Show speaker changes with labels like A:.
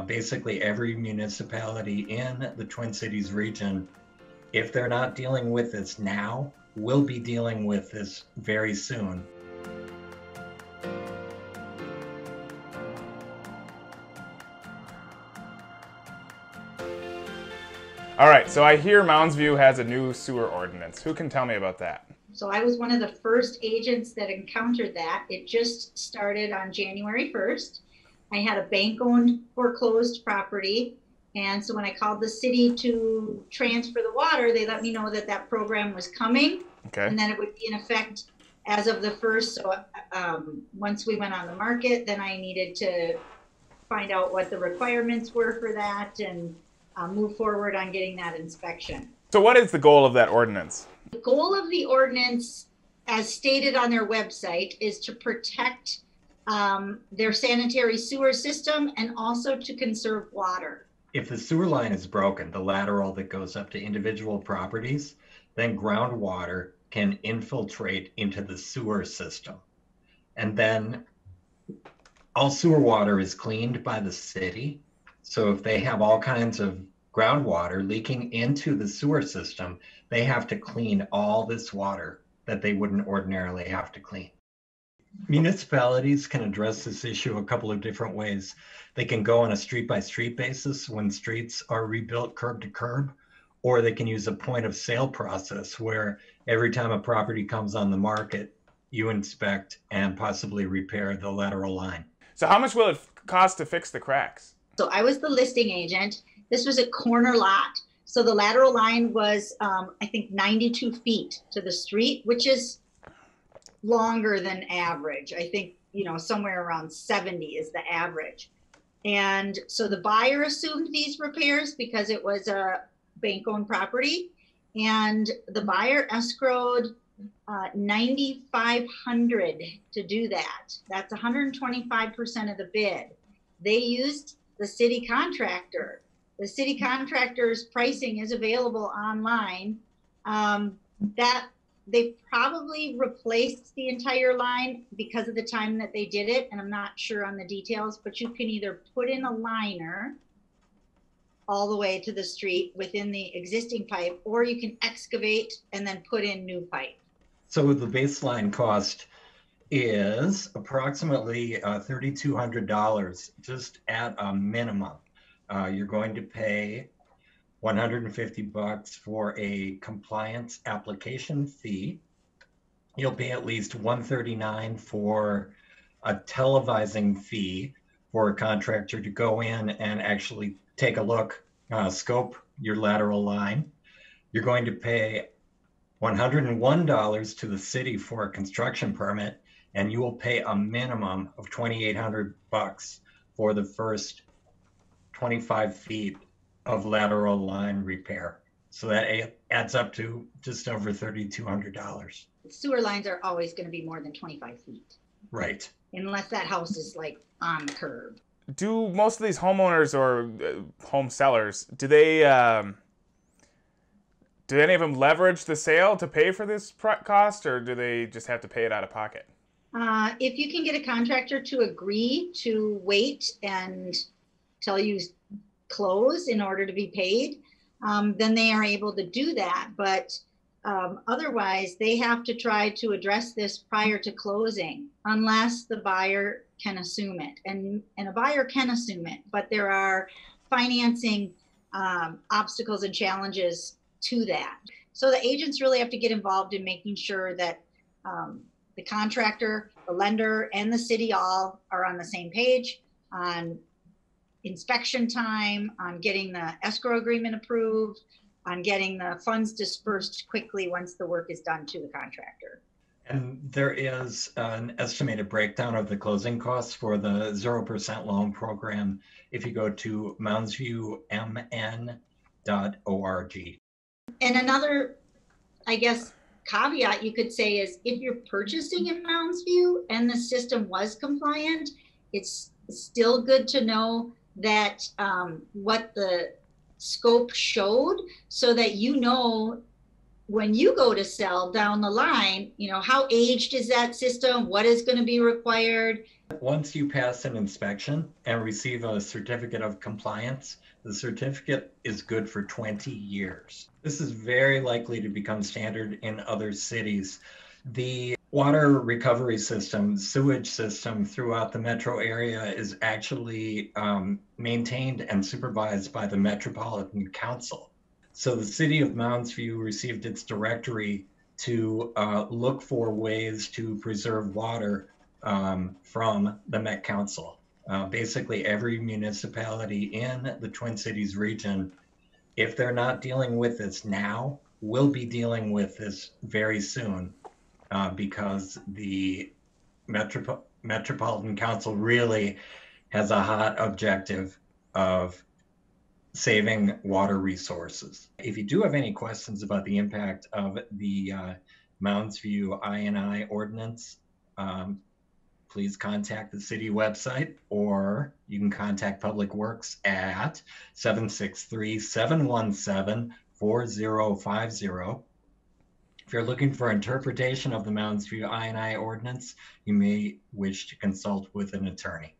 A: Basically, every municipality in the Twin Cities region, if they're not dealing with this now, will be dealing with this very soon.
B: All right, so I hear Mounds View has a new sewer ordinance. Who can tell me about that?
C: So I was one of the first agents that encountered that. It just started on January 1st. I had a bank-owned foreclosed property. And so when I called the city to transfer the water, they let me know that that program was coming.
B: Okay.
C: And then it would be in effect as of the 1st. So once we went on the market, then I needed to find out what the requirements were for that and move forward on getting that inspection.
B: So what is the goal of that ordinance?
C: The goal of the ordinance, as stated on their website, is to protect their sanitary sewer system and also to conserve water.
A: If the sewer line is broken, the lateral that goes up to individual properties, then groundwater can infiltrate into the sewer system. And then all sewer water is cleaned by the city. So if they have all kinds of groundwater leaking into the sewer system, they have to clean all this water that they wouldn't ordinarily have to clean. Municipalities can address this issue a couple of different ways. They can go on a street-by-street basis when streets are rebuilt curb to curb, or they can use a point of sale process where every time a property comes on the market, you inspect and possibly repair the lateral line.
B: So how much will it cost to fix the cracks?
C: So I was the listing agent. This was a corner lot. So the lateral line was, I think, 92 feet to the street, which is longer than average. I think, somewhere around 70 is the average. And so the buyer assumed these repairs because it was a bank-owned property. And the buyer escrowed $9,500 to do that. That's 125% of the bid. They used the city contractor. The city contractor's pricing is available online. That they probably replaced the entire line because of the time that they did it, and I'm not sure on the details, but you can either put in a liner all the way to the street within the existing pipe, or you can excavate and then put in new pipe.
A: So the baseline cost is approximately $3,200 just at a minimum. You're going to pay $150 for a compliance application fee. You'll pay at least $139 for a televising fee for a contractor to go in and actually take a look, scope your lateral line. You're going to pay $101 to the city for a construction permit, and you will pay a minimum of $2,800 for the first 25 feet of lateral line repair. So that adds up to just over $3,200.
C: Sewer lines are always going to be more than 25 feet.
A: Right.
C: Unless that house is like on the curb.
B: Do most of these homeowners or home sellers, do any of them leverage the sale to pay for this cost, or do they just have to pay it out of pocket?
C: If you can get a contractor to agree to wait and till you close in order to be paid, then they are able to do that. But otherwise, they have to try to address this prior to closing, unless the buyer can assume it. And a buyer can assume it, but there are financing obstacles and challenges to that. So the agents really have to get involved in making sure that the contractor, the lender, and the city all are on the same page on inspection time, on getting the escrow agreement approved, on getting the funds dispersed quickly once the work is done to the contractor.
A: And there is an estimated breakdown of the closing costs for the 0% loan program if you go to moundsviewmn.org.
C: And another, I guess, caveat you could say is if you're purchasing in Mounds View and the system was compliant, it's still good to know that what the scope showed, so that you know when you go to sell down the line, you know, how aged is that system? What is going to be required?
A: Once you pass an inspection and receive a certificate of compliance, the certificate is good for 20 years. This is very likely to become standard in other cities. The water recovery system, sewage system throughout the metro area is actually maintained and supervised by the Metropolitan Council. So the city of Mounds View received its directory to look for ways to preserve water from the Met Council. Basically, every municipality in the Twin Cities region, if they're not dealing with this now, will be dealing with this very soon because the Metropolitan Council really has a hot objective of saving water resources. If you do have any questions about the impact of the Mounds View I&I ordinance, please contact the city website, or you can contact Public Works at 763-717-4050. If you're looking for interpretation of the Mounds View I&I ordinance, you may wish to consult with an attorney.